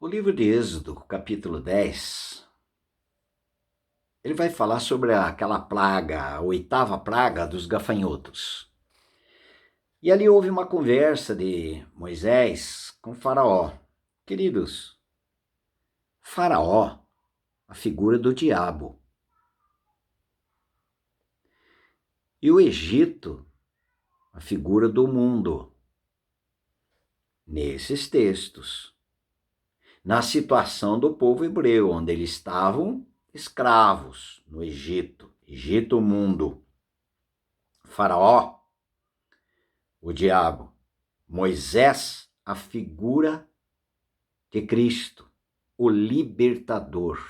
O livro de Êxodo, capítulo 10, ele vai falar sobre aquela praga, a oitava praga dos gafanhotos. E ali houve uma conversa de Moisés com Faraó. Queridos, Faraó, a figura do diabo. E o Egito, a figura do mundo. Nesses textos, na situação do povo hebreu, onde eles estavam escravos no Egito, Egito mundo. Faraó, o diabo. Moisés, a figura de Cristo, o libertador.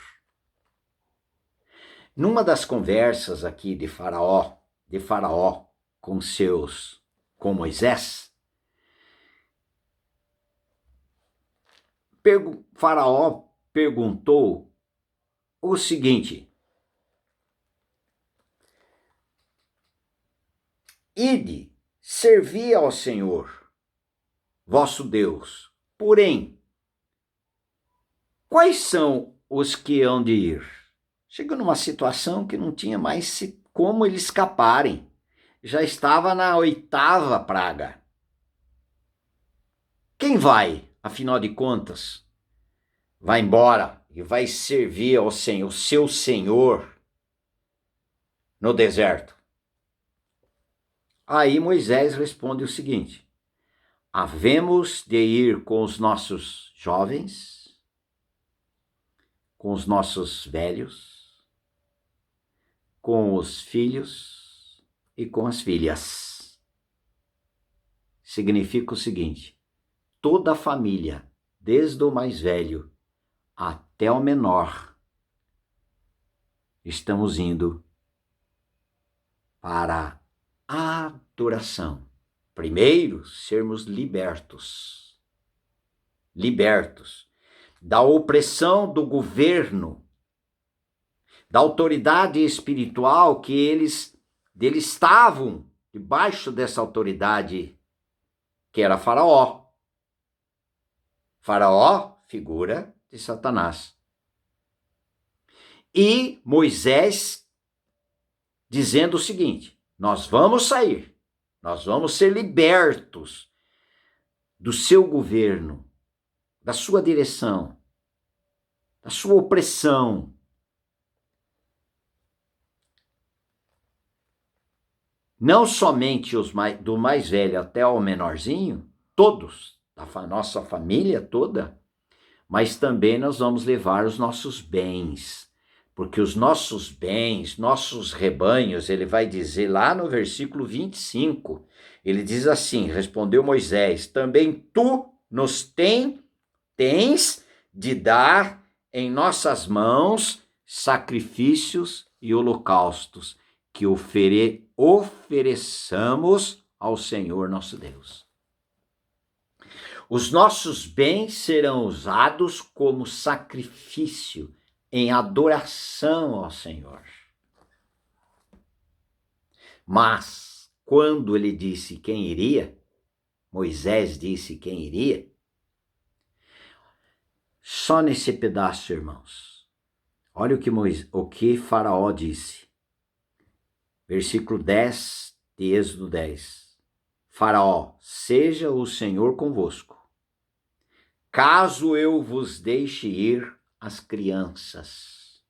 Numa das conversas aqui de Faraó com Moisés, Faraó perguntou o seguinte: Ide, servi ao Senhor, vosso Deus. Porém, quais são os que hão de ir? Chegou numa situação que não tinha mais como eles escaparem. Já estava na oitava praga. Quem vai, afinal de contas, vai embora e vai servir ao Senhor, o seu Senhor, no deserto? Aí Moisés responde o seguinte: havemos de ir com os nossos jovens, com os nossos velhos, com os filhos e com as filhas. Significa o seguinte: toda a família, desde o mais velho até o menor, estamos indo para a adoração. Primeiro, sermos libertos da opressão do governo, da autoridade espiritual que eles estavam debaixo dessa autoridade, que era Faraó. Faraó, figura de Satanás. E Moisés dizendo o seguinte: nós vamos sair, nós vamos ser libertos do seu governo, da sua direção, da sua opressão. Não somente do mais velho até o menorzinho, todos, da nossa família toda, mas também nós vamos levar os nossos bens, porque os nossos bens, nossos rebanhos, ele vai dizer lá no versículo 25, ele diz assim: respondeu Moisés, também tu nos tens de dar em nossas mãos sacrifícios e holocaustos, que ofereçamos ao Senhor nosso Deus. Os nossos bens serão usados como sacrifício em adoração ao Senhor. Mas, quando ele disse quem iria, Moisés disse quem iria, só nesse pedaço, irmãos, olha o que Faraó disse. Versículo 10 de Êxodo 10. Faraó, seja o Senhor convosco, caso eu vos deixe ir as crianças.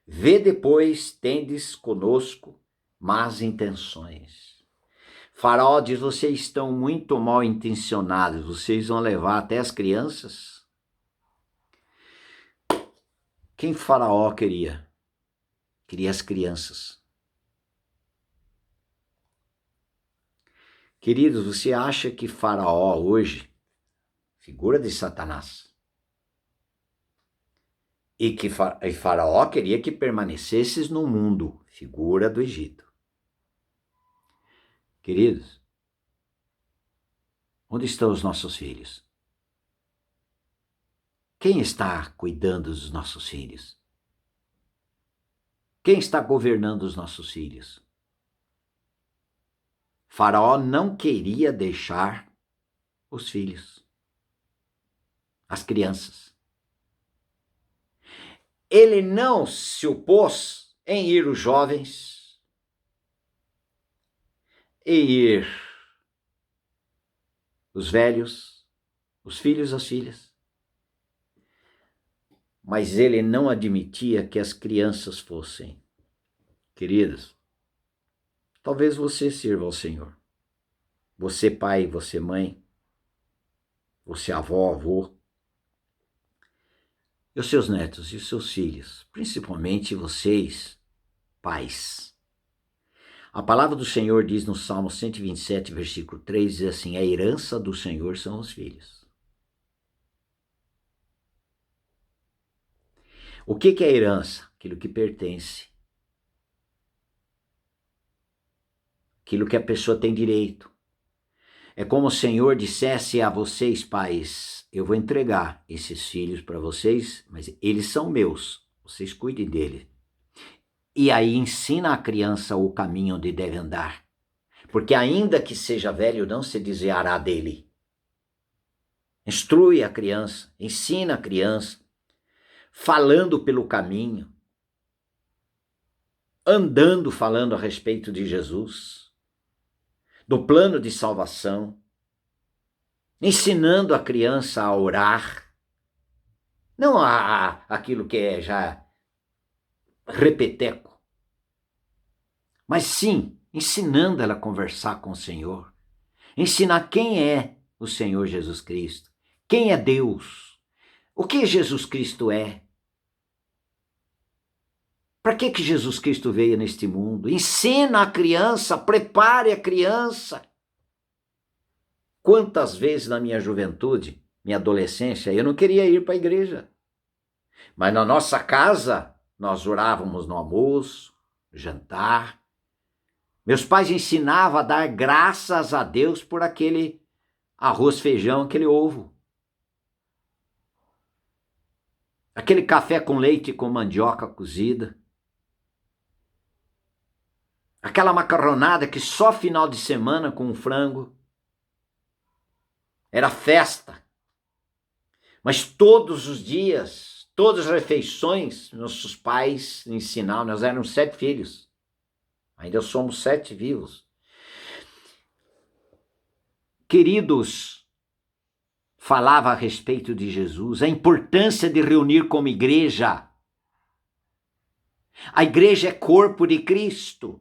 Vê depois, tendes conosco más intenções. Faraó diz: vocês estão muito mal intencionados, vocês vão levar até as crianças? Quem Faraó queria? Queria as crianças. Queridos, você acha que Faraó hoje, figura de Satanás, e que Faraó queria que permanecesses no mundo, figura do Egito. Queridos, onde estão os nossos filhos? Quem está cuidando dos nossos filhos? Quem está governando os nossos filhos? Faraó não queria deixar os filhos, as crianças. Ele não se opôs em ir os jovens e ir os velhos, os filhos, as filhas. Mas ele não admitia que as crianças fossem. Queridas, talvez você sirva ao Senhor. Você pai, você mãe, você avó, avô. E os seus netos e os seus filhos, principalmente vocês, pais. A palavra do Senhor diz no Salmo 127, versículo 3, diz assim: a herança do Senhor são os filhos. O que é herança? Aquilo que pertence. Aquilo que a pessoa tem direito. É como o Senhor dissesse a vocês, pais, eu vou entregar esses filhos para vocês, mas eles são meus, vocês cuidem deles. E aí ensina a criança o caminho onde deve andar. Porque ainda que seja velho, não se desviará dele. Instrui a criança, ensina a criança, falando pelo caminho, andando falando a respeito de Jesus, do plano de salvação, ensinando a criança a orar, não aquilo que é já repeteco, mas sim ensinando ela a conversar com o Senhor, ensinar quem é o Senhor Jesus Cristo, quem é Deus, o que Jesus Cristo é. Para que Jesus Cristo veio neste mundo? Ensina a criança, prepare a criança. Quantas vezes na minha juventude, minha adolescência, eu não queria ir para a igreja. Mas na nossa casa, nós orávamos no almoço, jantar. Meus pais ensinavam a dar graças a Deus por aquele arroz, feijão, aquele ovo. Aquele café com leite com mandioca cozida. Aquela macarronada que só final de semana com um frango. Era festa. Mas todos os dias, todas as refeições, nossos pais ensinavam, nós éramos 7 filhos. Ainda somos 7 vivos. Queridos, falava a respeito de Jesus, a importância de reunir como igreja. A igreja é corpo de Cristo.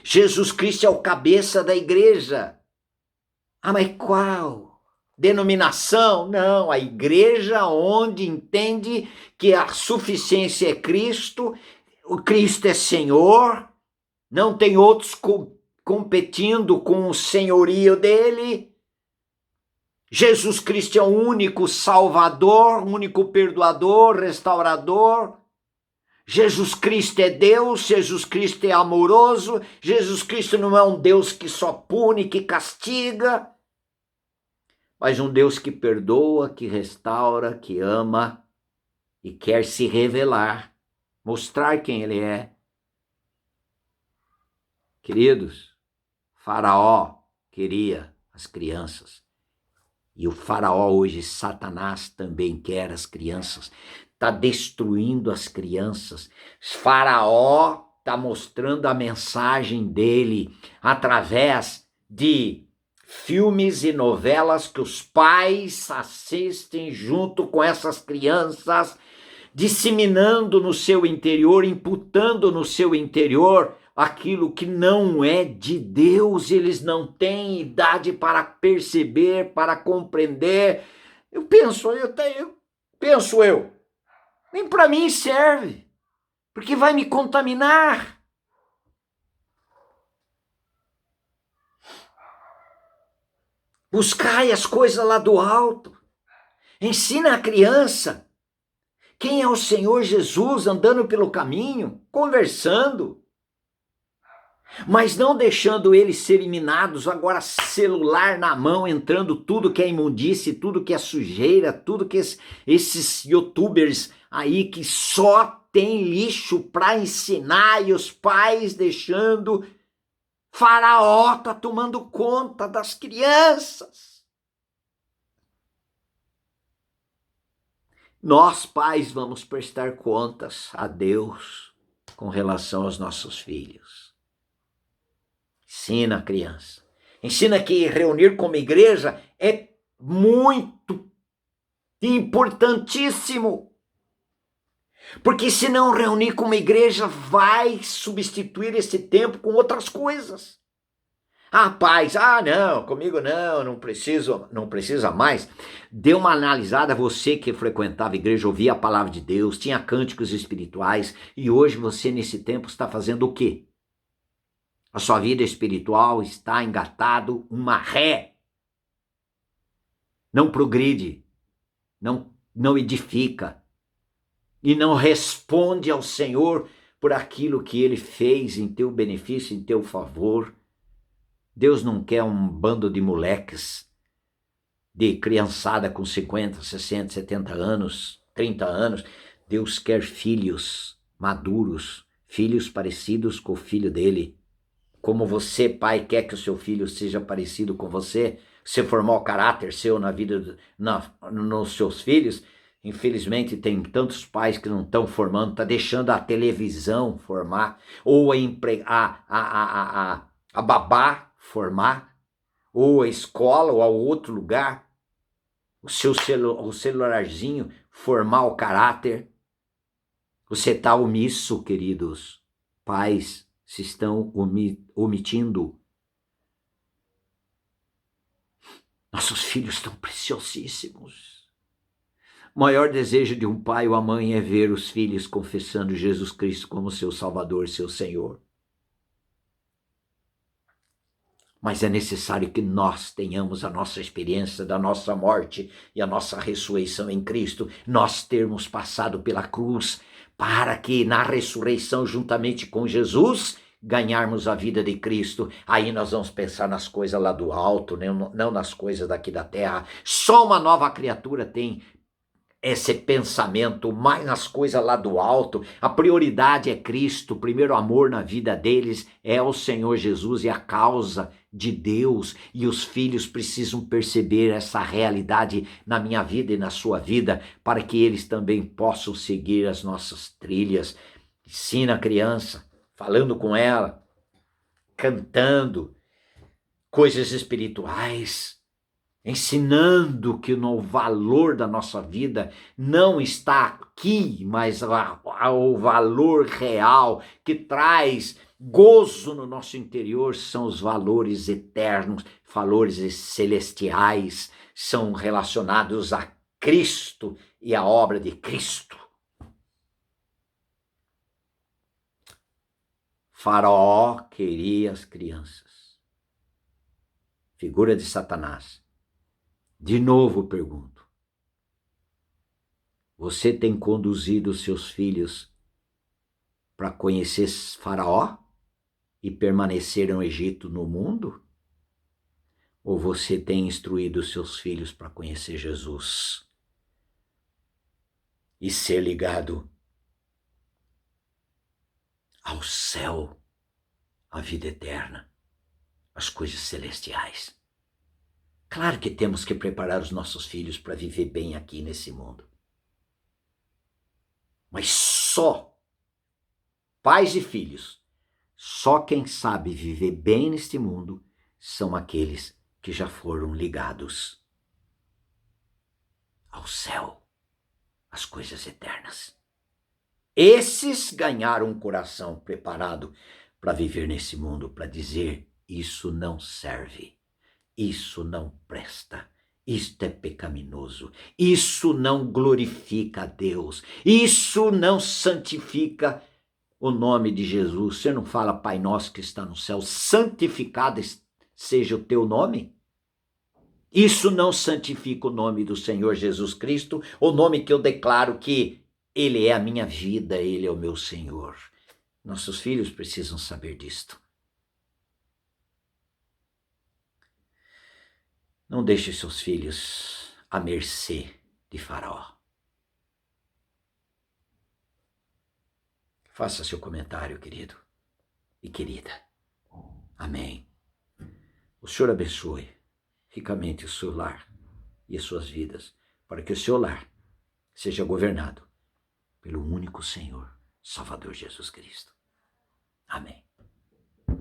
Jesus Cristo é o cabeça da igreja. Ah, mas qual? Denominação? Não, a igreja onde entende que a suficiência é Cristo, o Cristo é Senhor, não tem outros competindo com o senhorio dele. Jesus Cristo é o único Salvador, único perdoador, restaurador. Jesus Cristo é Deus, Jesus Cristo é amoroso, Jesus Cristo não é um Deus que só pune, que castiga, mas um Deus que perdoa, que restaura, que ama e quer se revelar, mostrar quem Ele é. Queridos, Faraó queria as crianças. E o Faraó hoje, Satanás, também quer as crianças. Está destruindo as crianças. Faraó está mostrando a mensagem dele através de filmes e novelas que os pais assistem junto com essas crianças, disseminando no seu interior, imputando no seu interior aquilo que não é de Deus. Eles não têm idade para perceber, para compreender. Eu penso, nem para mim serve, porque vai me contaminar. Buscai as coisas lá do alto. Ensina a criança quem é o Senhor Jesus, andando pelo caminho, conversando, mas não deixando eles serem minados, agora celular na mão, entrando tudo que é imundície, tudo que é sujeira, tudo que esses youtubers aí que só tem lixo para ensinar, e os pais deixando Faraó está tomando conta das crianças. Nós, pais, vamos prestar contas a Deus com relação aos nossos filhos. Ensina a criança. Ensina que reunir como igreja é muito importantíssimo. Porque se não reunir como igreja, vai substituir esse tempo com outras coisas. Ah, pais, não, comigo não precisa mais. Dê uma analisada, você que frequentava a igreja, ouvia a palavra de Deus, tinha cânticos espirituais, e hoje você nesse tempo está fazendo o quê? A sua vida espiritual está engatado uma ré. Não progride, não edifica, e não responde ao Senhor por aquilo que Ele fez em teu benefício, em teu favor. Deus não quer um bando de moleques, de criançada com 50, 60, 70 anos, 30 anos. Deus quer filhos maduros, filhos parecidos com o filho dele. Como você, pai, quer que o seu filho seja parecido com você, você formar o caráter seu na vida, nos seus filhos. Infelizmente tem tantos pais que não estão formando, está deixando a televisão formar, ou a babá formar, ou a escola, ou a outro lugar, o celularzinho formar o caráter. Você está omisso, queridos pais, se estão omitindo. Nossos filhos estão preciosíssimos. O maior desejo de um pai ou a mãe é ver os filhos confessando Jesus Cristo como seu Salvador, seu Senhor. Mas é necessário que nós tenhamos a nossa experiência da nossa morte e a nossa ressurreição em Cristo, nós termos passado pela cruz, para que na ressurreição, juntamente com Jesus, ganharmos a vida de Cristo. Aí nós vamos pensar nas coisas lá do alto, não nas coisas daqui da terra. Só uma nova criatura tem esse pensamento, mais nas coisas lá do alto. A prioridade é Cristo, o primeiro amor na vida deles é o Senhor Jesus e a causa de Deus, e os filhos precisam perceber essa realidade na minha vida e na sua vida, para que eles também possam seguir as nossas trilhas. Ensina a criança, falando com ela, cantando coisas espirituais, ensinando que o valor da nossa vida não está aqui, mas o valor real que traz gozo no nosso interior são os valores eternos, valores celestiais, são relacionados a Cristo e a obra de Cristo. Faraó queria as crianças. Figura de Satanás. De novo pergunto, você tem conduzido seus filhos para conhecer Faraó e permanecer no Egito, no mundo? Ou você tem instruído seus filhos para conhecer Jesus e ser ligado ao céu, à vida eterna, às coisas celestiais? Claro que temos que preparar os nossos filhos para viver bem aqui nesse mundo. Mas só pais e filhos, só quem sabe viver bem neste mundo são aqueles que já foram ligados ao céu, às coisas eternas. Esses ganharam um coração preparado para viver nesse mundo, para dizer: isso não serve, isso não presta, isto é pecaminoso, isso não glorifica a Deus, isso não santifica o nome de Jesus. Você não fala: Pai nosso que está no céu, santificado seja o teu nome? Isso não santifica o nome do Senhor Jesus Cristo, o nome que eu declaro que Ele é a minha vida, Ele é o meu Senhor. Nossos filhos precisam saber disto. Não deixe seus filhos à mercê de Faraó. Faça seu comentário, querido e querida. Amém. O Senhor abençoe ricamente o seu lar e as suas vidas, para que o seu lar seja governado pelo único Senhor, Salvador Jesus Cristo. Amém.